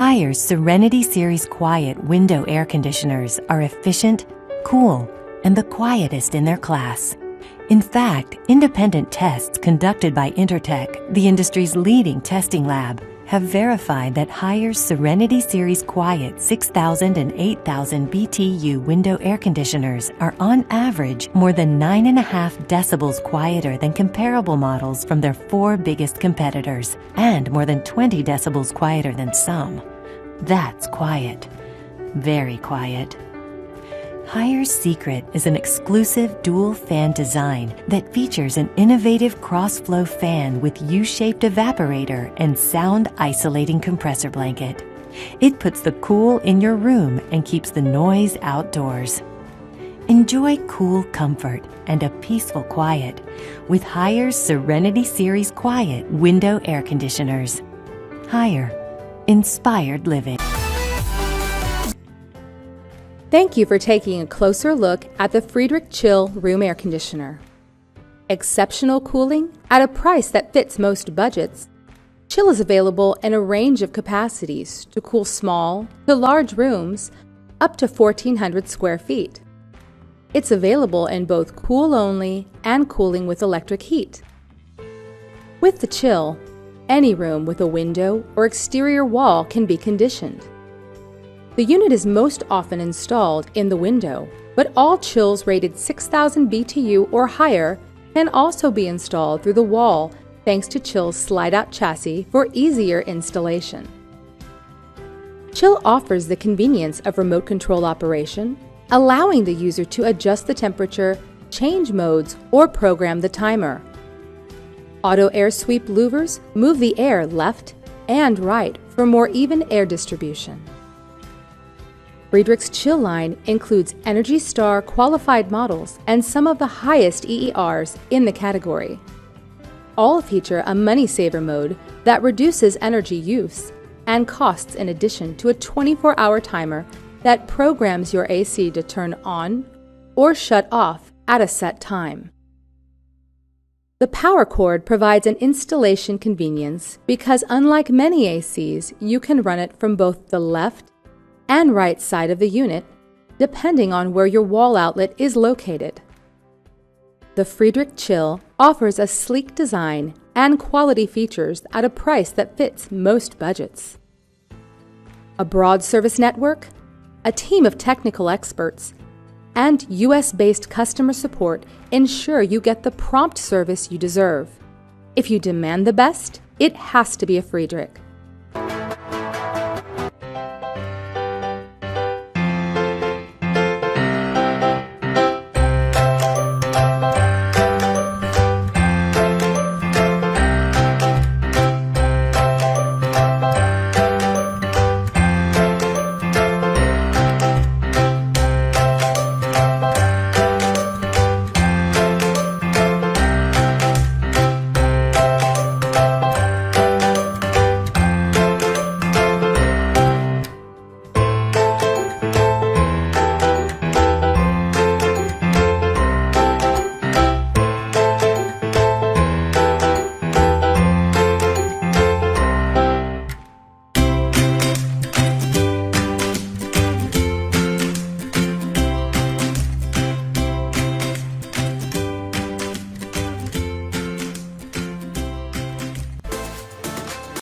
Haier's Serenity Series Quiet window air conditioners are efficient, cool, and the quietest in their class. In fact, independent tests conducted by Intertech, the industry's leading testing lab, have verified that Haier's Serenity Series Quiet 6,000 and 8,000 BTU window air conditioners are on average more than 9.5 decibels quieter than comparable models from their 4 biggest competitors, and more than 20 decibels quieter than some. That's quiet. Very quiet. Haier's secret is an exclusive dual fan design that features an innovative cross-flow fan with U-shaped evaporator and sound-isolating compressor blanket. It puts the cool in your room and keeps the noise outdoors. Enjoy cool comfort and a peaceful quiet with Haier's Serenity Series Quiet window air conditioners. Haier. Inspired living. Thank you for taking a closer look at the Friedrich Chill room air conditioner. Exceptional cooling at a price that fits most budgets. Chill is available in a range of capacities to cool small to large rooms up to 1,400 square feet. It's available in both cool-only and cooling with electric heat. With the Chill, any room with a window or exterior wall can be conditioned. The unit is most often installed in the window, but all chills rated 6,000 BTU or higher can also be installed through the wall thanks to Chill's slide-out chassis for easier installation. Chill offers the convenience of remote control operation, allowing the user to adjust the temperature, change modes, or program the timer. Auto air sweep louvers move the air left and right for more even air distribution. Friedrich's Chill line includes ENERGY STAR qualified models and some of the highest EERs in the category. All feature a money saver mode that reduces energy use and costs in addition to a 24-hour timer that programs your AC to turn on or shut off at a set time. The power cord provides an installation convenience because unlike many ACs, you can run it from both the left and right side of the unit, depending on where your wall outlet is located. The Friedrich Chill offers a sleek design and quality features at a price that fits most budgets. A broad service network, a team of technical experts, and US-based customer support ensure you get the prompt service you deserve. If you demand the best, it has to be a Friedrich.